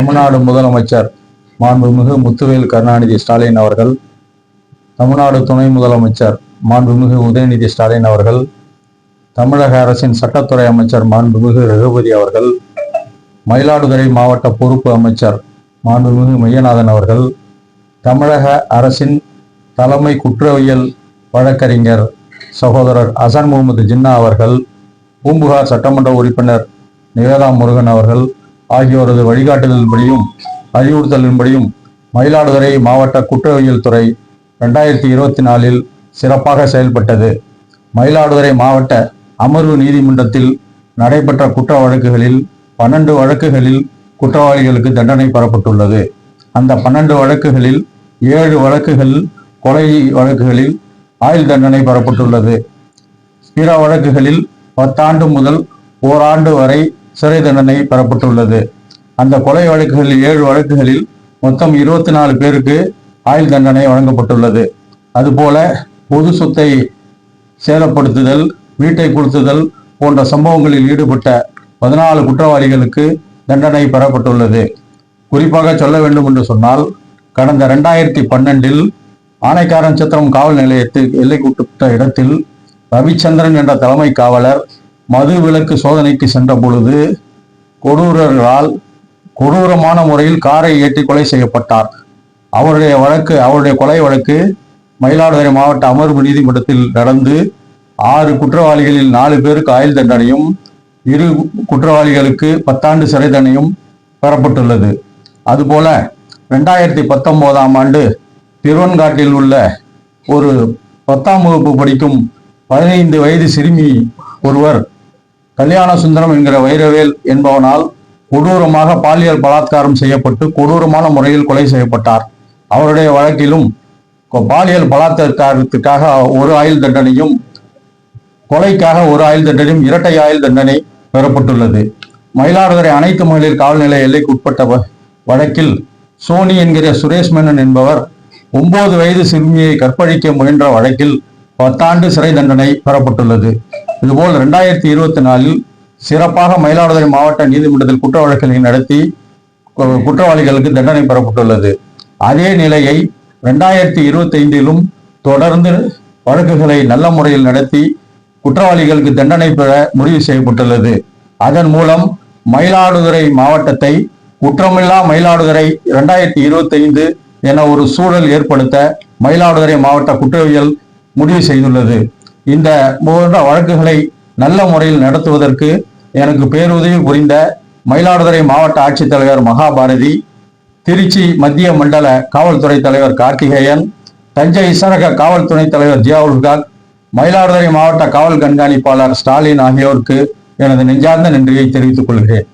தமிழ்நாடு முதலமைச்சர் மாண்புமிகு முத்துவேல் கருணாநிதி ஸ்டாலின் அவர்கள், தமிழ்நாடு துணை முதலமைச்சர் மாண்புமிகு உதயநிதி ஸ்டாலின் அவர்கள், தமிழக அரசின் சட்டத்துறை அமைச்சர் மாண்புமிகு ரகுபதி அவர்கள், மயிலாடுதுறை மாவட்ட பொறுப்பு அமைச்சர் மாண்புமிகு மையநாதன் அவர்கள், தமிழக அரசின் தலைமை குற்றவியல் வழக்கறிஞர் சகோதரர் அசன் முகமது ஜின்னா அவர்கள், பூம்புகார் சட்டமன்ற உறுப்பினர் நிவேதா முருகன் அவர்கள் ஆகியோரது வழிகாட்டுதலின்படியும் அறிவுறுத்தலின்படியும் மயிலாடுதுறை மாவட்ட குற்றவியல் துறை 2024 சிறப்பாக செயல்பட்டது. மயிலாடுதுறை மாவட்ட அமர்வு நீதிமன்றத்தில் நடைபெற்ற குற்ற வழக்குகளில் 12 வழக்குகளில் குற்றவாளிகளுக்கு தண்டனை பெறப்பட்டுள்ளது. அந்த 12 வழக்குகளில் 7 வழக்குகள் கொலை வழக்குகளில் ஆயுள் தண்டனை பெறப்பட்டுள்ளது. பிற வழக்குகளில் 10 ஆண்டு முதல் ஓராண்டு வரை சிறை தண்டனை பெறப்பட்டுள்ளது. அந்த கொலை வழக்குகளில் 7 வழக்குகளில் மொத்தம் 24 பேருக்கு ஆயுள் தண்டனை வழங்கப்பட்டுள்ளது. அதுபோல பொது சொத்தை சேதப்படுத்துதல், வீட்டை கொளுத்துதல் போன்ற சம்பவங்களில் ஈடுபட்ட 14 குற்றவாளிகளுக்கு தண்டனை பெறப்பட்டுள்ளது. குறிப்பாக சொல்ல வேண்டும் என்று சொன்னால், கடந்த 2012 ஆனைக்காரன் சத்திரம் காவல் நிலையத்தில் எல்லைக்குட்பட்ட இடத்தில் ரவிச்சந்திரன் என்ற தலைமை காவலர் மது விலக்கு சோதனைக்கு சென்ற பொழுது கொடூரர்களால் கொடூரமான முறையில் காரை ஏற்றி கொலை செய்யப்பட்டார். அவருடைய கொலை வழக்கு மயிலாடுதுறை மாவட்ட அமர்வு நீதிமன்றத்தில் நடந்து 6 குற்றவாளிகளில் 4 பேருக்கு ஆயுள் தண்டனையும் 2 குற்றவாளிகளுக்கு 10 ஆண்டு சிறை தண்டனையும் பெறப்பட்டுள்ளது. அதுபோல 2019 ஆண்டு திருவன்காட்டில் உள்ள ஒரு 10ஆம் வகுப்பு படிக்கும் 15 வயது சிறுமி ஒருவர் கல்யாண சுந்தரம் என்கிற வைரவேல் என்பவனால் கொடூரமாக பாலியல் பலாத்காரம் செய்யப்பட்டு கொடூரமான முறையில் கொலை செய்யப்பட்டார். அவருடைய வழக்கிலும் பாலியல் பலாத்காரத்துக்காக 1 ஆயுள் தண்டனையும், கொலைக்காக 1 ஆயுள் தண்டனையும், இரட்டை ஆயுள் தண்டனை பெறப்பட்டுள்ளது. மயிலாடுதுறை அனைத்து மகளிர் காவல் நிலைய எல்லைக்கு உட்பட்ட வழக்கில் சோனி என்கிற சுரேஷ் மேனன் என்பவர் 9 வயது சிறுமியை கற்பழிக்க முயன்ற வழக்கில் 10 ஆண்டு சிறை தண்டனை பெறப்பட்டுள்ளது. இதுபோல் 2024 சிறப்பாக மயிலாடுதுறை மாவட்ட நீதிமன்றத்தில் குற்ற வழக்குகளை நடத்தி குற்றவாளிகளுக்கு தண்டனை பெறப்பட்டுள்ளது. அதே நிலையை 2025 தொடர்ந்து வழக்குகளை நல்ல முறையில் நடத்தி குற்றவாளிகளுக்கு தண்டனை பெற முடிவு செய்யப்பட்டுள்ளது. அதன் மூலம் மயிலாடுதுறை மாவட்டத்தை குற்றமில்லா மயிலாடுதுறை 2025 என ஒரு சூழல் ஏற்படுத்த மயிலாடுதுறை மாவட்ட குற்றவியல் முடிவு செய்துள்ளது. இந்த போன்ற வழக்குகளை நல்ல முறையில் நடத்துவதற்கு எனக்கு பேருதவி புரிந்த மயிலாடுதுறை மாவட்ட ஆட்சித்தலைவர் மகாபாரதி, திருச்சி மத்திய மண்டல காவல்துறை தலைவர் கார்த்திகேயன், தஞ்சை சரக காவல் துணை தலைவர் ஜியாவுல் ஹக், மயிலாடுதுறை மாவட்ட காவல் கண்காணிப்பாளர் ஸ்டாலின் ஆகியோருக்கு எனது நெஞ்சார்ந்த நன்றியை தெரிவித்துக் கொள்கிறேன்.